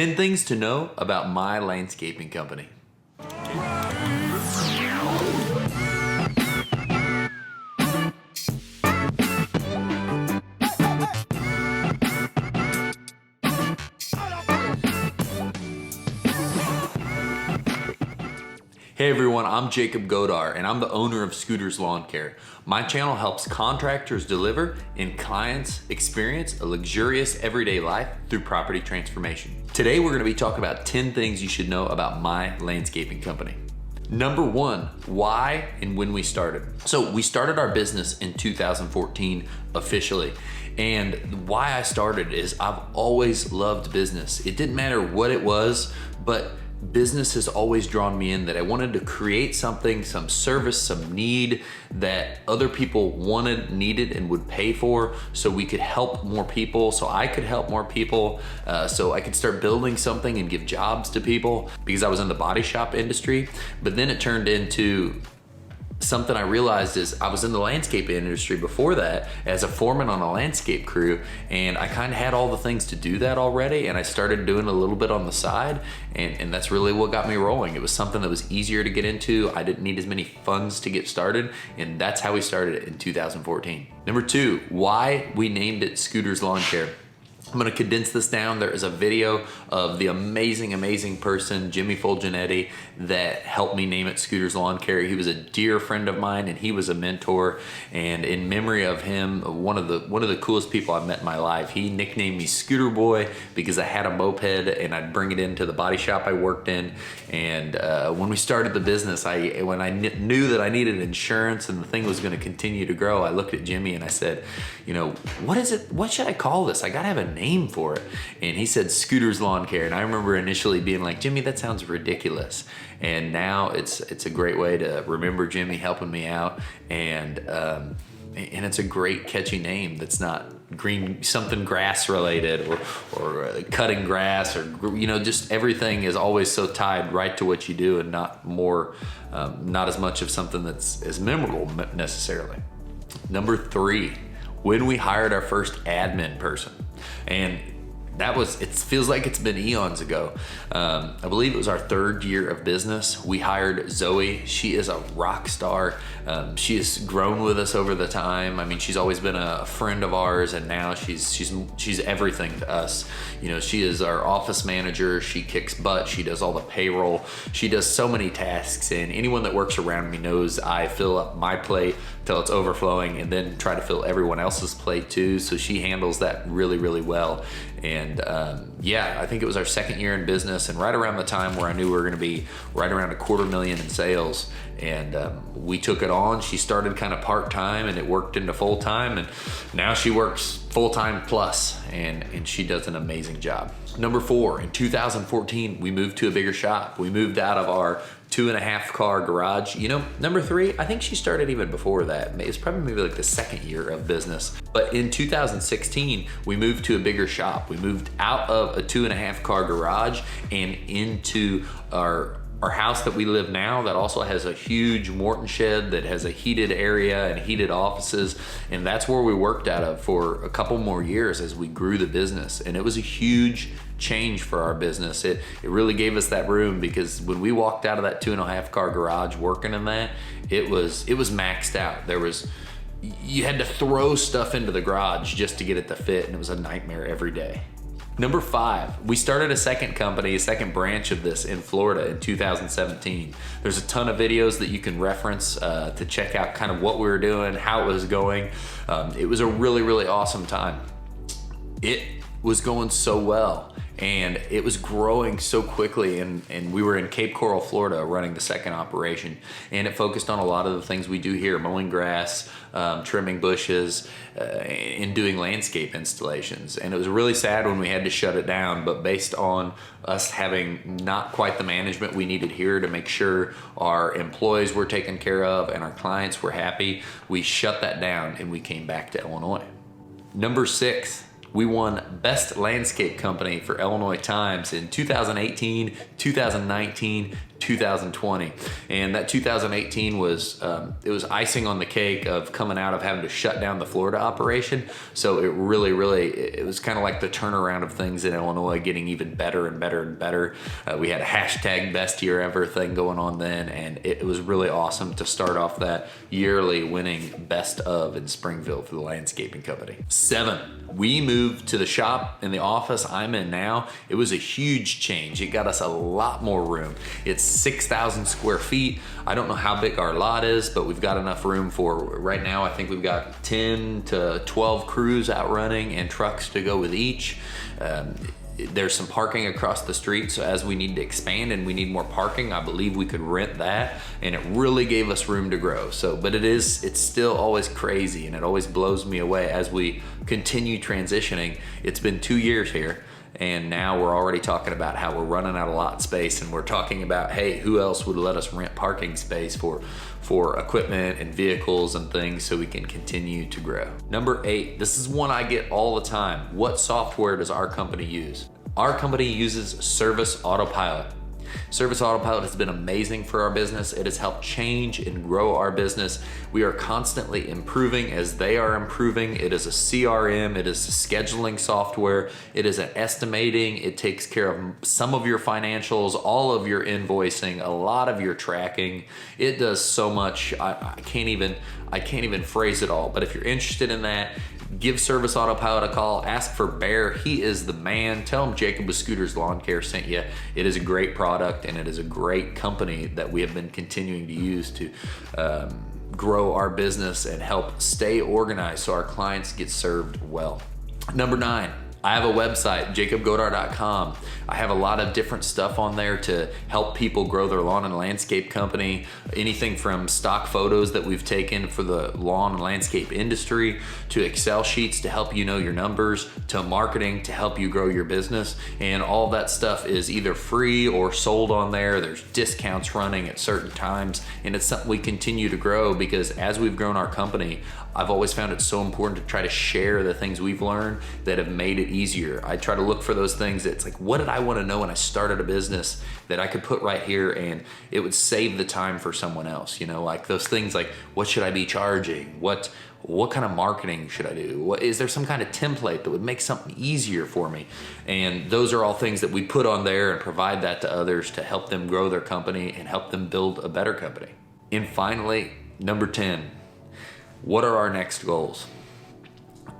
10 things to know about my landscaping company. Hey everyone, I'm Jacob Godar and I'm the owner of Scooters Lawn Care. My channel helps contractors deliver and clients experience a luxurious everyday life through property transformation. Today we're going to be talking about 10 things you should know about my landscaping company. Number one, why and when we started. So we started our business in 2014 officially. And why I started is I've always loved business. It didn't matter what it was, but business has always drawn me in, that I wanted to create something, some service, some need that other people wanted, needed, and would pay for, so we could help more people, so I could help more people, so I could start building something and give jobs to people, because I was in the body shop industry. But then it turned into something I realized is I was in the landscape industry before that as a foreman on a landscape crew, and I kind of had all the things to do that already, and I started doing a little bit on the side, and that's really what got me rolling. It was something that was easier to get into. I didn't need as many funds to get started, and that's how we started it in 2014. Number two, why we named it Scooters Lawn Care. I'm gonna condense this down. There is a video of the amazing person, Jimmy Fulgenetti, that helped me name it Scooters Lawn Care. He was a dear friend of mine and he was a mentor. And in memory of him, one of the coolest people I've met in my life, he nicknamed me Scooter Boy because I had a moped and I'd bring it into the body shop I worked in. And when we started the business, when I knew that I needed insurance and the thing was gonna continue to grow, I looked at Jimmy and I said, you know, what should I call this? I gotta have a name for it. And he said Scooters Lawn Care. And I remember initially being like, Jimmy, that sounds ridiculous. And now it's a great way to remember Jimmy helping me out. And it's a great catchy name that's not something grass related or cutting grass, or just everything is always so tied right to what you do, and not as much of something that's as memorable necessarily. Number three, when we hired our first admin person. And it feels like it's been eons ago. I believe it was our third year of business. We hired Zoe. She is a rock star. She has grown with us over the time. I mean, she's always been a friend of ours, and now she's everything to us. She is our office manager. She kicks butt. She does all the payroll. She does so many tasks, and anyone that works around me knows I fill up my plate till it's overflowing and then try to fill everyone else's plate too. So she handles that really well. And I think it was our second year in business, and right around the time where I knew we were gonna be right around $250,000 in sales. And we took it on. She started kind of part-time and it worked into full-time, and now she works full-time plus, and she does an amazing job. Number four, in 2014, we moved to a bigger shop. We moved out of our 2.5 car garage. Number three, I think she started even before that. It's probably maybe like the second year of business. But in 2016, we moved to a bigger shop. We moved out of a 2.5 car garage and into our house that we live now, that also has a huge Morton shed that has a heated area and heated offices. And that's where we worked out of for a couple more years as we grew the business. And it was a huge change for our business. It really gave us that room, because when we walked out of that 2.5 car garage working in that, it was maxed out. You had to throw stuff into the garage just to get it to fit, and it was a nightmare every day. Number five, we started a second company, a second branch of this in Florida in 2017. There's a ton of videos that you can reference to check out kind of what we were doing, how it was going. It was a really awesome time. It was going so well, and it was growing so quickly, and we were in Cape Coral, Florida, running the second operation, and it focused on a lot of the things we do here: mowing grass, trimming bushes, and doing landscape installations. And it was really sad when we had to shut it down, but based on us having not quite the management we needed here to make sure our employees were taken care of and our clients were happy, we shut that down and we came back to Illinois. Number six, we won Best Landscape Company for Illinois Times in 2018, 2019, 2020, and that 2018 was it was icing on the cake of coming out of having to shut down the Florida operation. So it really it was kind of like the turnaround of things in Illinois getting even better and better and better. We had a hashtag best year ever thing going on then, and it was really awesome to start off that yearly winning best of in Springfield for the landscaping company. 7, we moved to the shop in the office I'm in now. It was a huge change. It got us a lot more room. It's 6,000 square feet. I don't know how big our lot is, but we've got enough room for, right now, I think we've got 10 to 12 crews out running and trucks to go with each. There's some parking across the street, so as we need to expand and we need more parking, I believe we could rent that, and it really gave us room to grow. So, but it's still always crazy, and it always blows me away as we continue transitioning. It's been 2 years here, and now we're already talking about how we're running out of lot space, and we're talking about, hey, who else would let us rent parking space for equipment and vehicles and things so we can continue to grow. Number 8, this is one I get all the time. What software does our company use? Our company uses Service Autopilot. Service Autopilot has been amazing for our business. It has helped change and grow our business. We are constantly improving as they are improving. It is a CRM, it is a scheduling software, it is an estimating, it takes care of some of your financials, all of your invoicing, a lot of your tracking. It does so much, I can't even phrase it all, but if you're interested in that, give Service Autopilot a call, ask for Bear. He is the man. Tell him Jacob with Scooters Lawn Care sent you. It is a great product, and it is a great company that we have been continuing to use to grow our business and help stay organized so our clients get served well. Number 9, I have a website, jacobgodar.com. I have a lot of different stuff on there to help people grow their lawn and landscape company. Anything from stock photos that we've taken for the lawn and landscape industry, to Excel sheets to help you know your numbers, to marketing to help you grow your business. And all that stuff is either free or sold on there. There's discounts running at certain times, and it's something we continue to grow because as we've grown our company, I've always found it so important to try to share the things we've learned that have made it easier. I try to look for those things that's like, what did I want to know when I started a business that I could put right here and it would save the time for someone else, you know, like those things like, what should I be charging? What kind of marketing should I do? Is there some kind of template that would make something easier for me? And those are all things that we put on there and provide that to others to help them grow their company and help them build a better company. And finally, number 10, what are our next goals?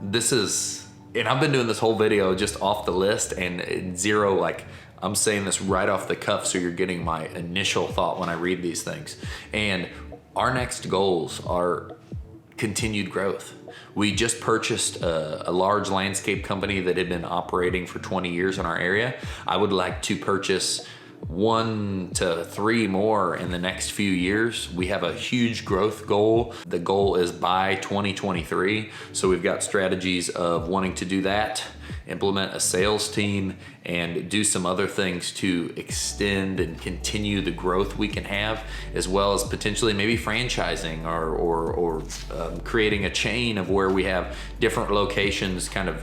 This is, and I've been doing this whole video just off the list and zero, like I'm saying this right off the cuff so you're getting my initial thought when I read these things. And our next goals are continued growth. We just purchased a large landscape company that had been operating for 20 years in our area. I would like to purchase 1 to 3 more in the next few years. We have a huge growth goal. The goal is by 2023. So we've got strategies of wanting to do that, implement a sales team, and do some other things to extend and continue the growth we can have, as well as potentially maybe franchising or creating a chain of where we have different locations kind of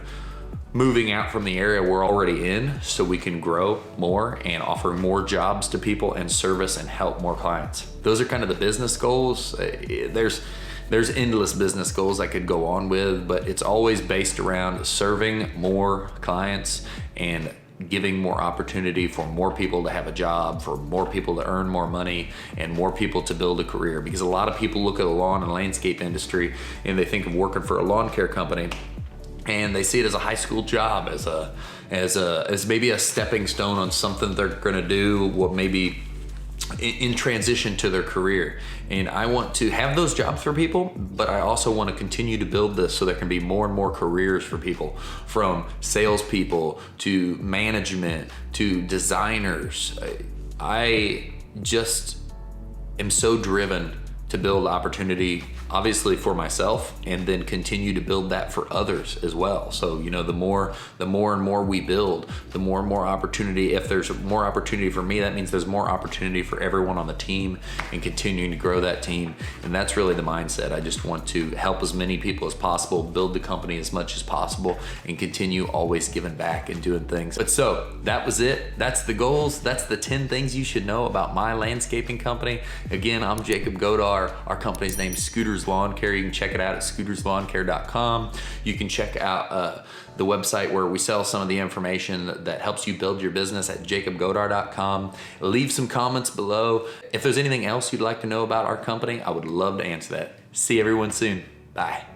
moving out from the area we're already in so we can grow more and offer more jobs to people and service and help more clients. Those are kind of the business goals. There's endless business goals I could go on with, but it's always based around serving more clients and giving more opportunity for more people to have a job, for more people to earn more money, and more people to build a career. Because a lot of people look at the lawn and landscape industry and they think of working for a lawn care company, and they see it as a high school job, as maybe a stepping stone on something they're gonna do, what maybe in transition to their career. And I want to have those jobs for people, but I also want to continue to build this so there can be more and more careers for people, from salespeople to management to designers. I just am so driven to build opportunity obviously for myself, and then continue to build that for others as well. So, you know, the more and more we build, the more and more opportunity. If there's more opportunity for me, that means there's more opportunity for everyone on the team, and continuing to grow that team. And that's really the mindset. I just want to help as many people as possible, build the company as much as possible, and continue always giving back and doing things. But so that was it. That's the goals. That's the 10 things you should know about my landscaping company. Again, I'm Jacob Godar. Our company's name is Scooters Lawn Care. You can check it out at scooterslawncare.com. You can check out the website where we sell some of the information that helps you build your business at jacobgodar.com. Leave some comments below. If there's anything else you'd like to know about our company, I would love to answer that. See everyone soon. Bye.